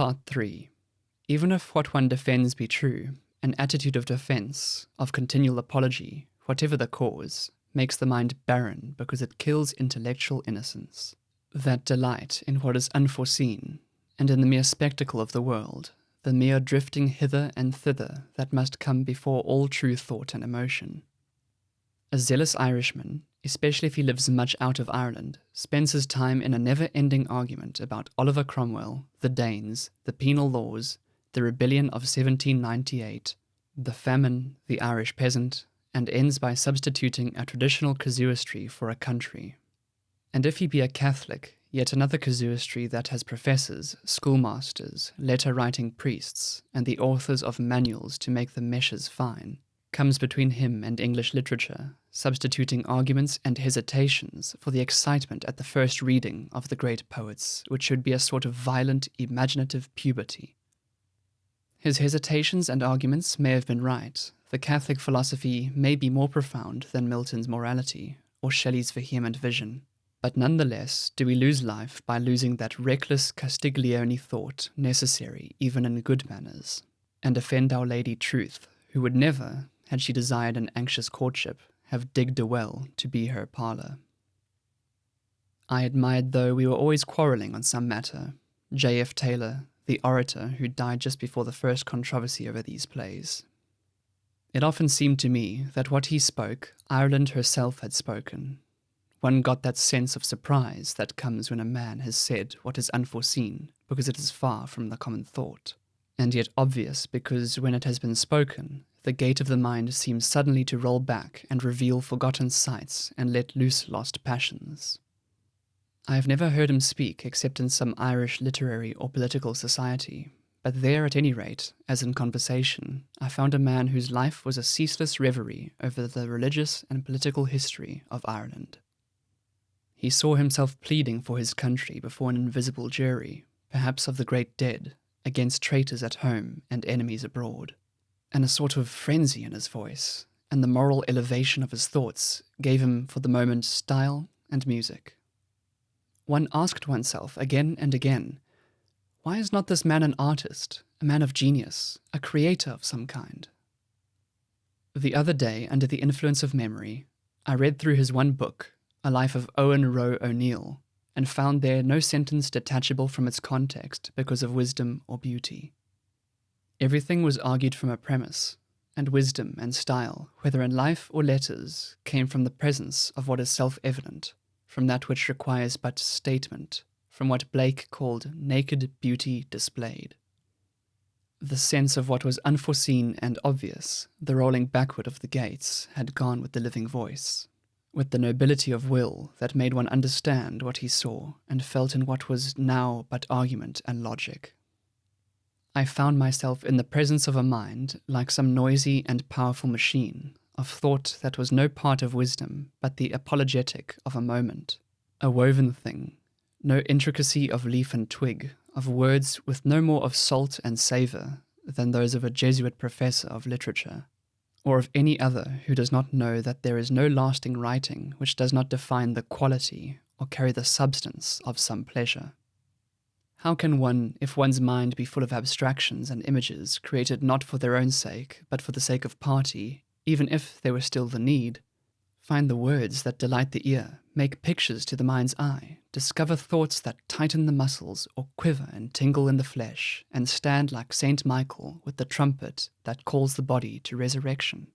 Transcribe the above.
Part 3. Even if what one defends be true, an attitude of defense, of continual apology, whatever the cause, makes the mind barren because it kills intellectual innocence. That delight in what is unforeseen, and in the mere spectacle of the world, the mere drifting hither and thither that must come before all true thought and emotion. A zealous Irishman, especially if he lives much out of Ireland, spends his time in a never-ending argument about Oliver Cromwell, the Danes, the penal laws, the rebellion of 1798, the famine, the Irish peasant, and ends by substituting a traditional casuistry for a country. And if he be a Catholic, yet another casuistry that has professors, schoolmasters, letter-writing priests, and the authors of manuals to make the meshes fine, comes between him and English literature, substituting arguments and hesitations for the excitement at the first reading of the great poets, which should be a sort of violent, imaginative puberty. His hesitations and arguments may have been right. The Catholic philosophy may be more profound than Milton's morality, or Shelley's vehement vision. But nonetheless do we lose life by losing that reckless Castiglione thought necessary even in good manners, and offend Our Lady Truth, who would never, had she desired an anxious courtship, have digged a well to be her parlour. I admired, though we were always quarrelling on some matter, J.F. Taylor, the orator who died just before the first controversy over these plays. It often seemed to me that what he spoke, Ireland herself had spoken. One got that sense of surprise that comes when a man has said what is unforeseen because it is far from the common thought, and yet obvious because when it has been spoken, the gate of the mind seems suddenly to roll back and reveal forgotten sights and let loose lost passions. I have never heard him speak except in some Irish literary or political society, but there at any rate, as in conversation, I found a man whose life was a ceaseless reverie over the religious and political history of Ireland. He saw himself pleading for his country before an invisible jury, perhaps of the great dead, against traitors at home and enemies abroad, and a sort of frenzy in his voice, and the moral elevation of his thoughts gave him for the moment style and music. One asked oneself again and again, why is not this man an artist, a man of genius, a creator of some kind? The other day, under the influence of memory, I read through his one book, A Life of Owen Roe O'Neill, and found there no sentence detachable from its context because of wisdom or beauty. Everything was argued from a premise, and wisdom and style, whether in life or letters, came from the presence of what is self-evident, from that which requires but statement, from what Blake called naked beauty displayed. The sense of what was unforeseen and obvious, the rolling backward of the gates, had gone with the living voice, with the nobility of will that made one understand what he saw and felt in what was now but argument and logic. I found myself in the presence of a mind like some noisy and powerful machine, of thought that was no part of wisdom but the apologetic of a moment, a woven thing, no intricacy of leaf and twig, of words with no more of salt and savour than those of a Jesuit professor of literature, or of any other who does not know that there is no lasting writing which does not define the quality or carry the substance of some pleasure. How can one, if one's mind be full of abstractions and images created not for their own sake, but for the sake of party, even if there were still the need, find the words that delight the ear, make pictures to the mind's eye, discover thoughts that tighten the muscles or quiver and tingle in the flesh, and stand like Saint Michael with the trumpet that calls the body to resurrection?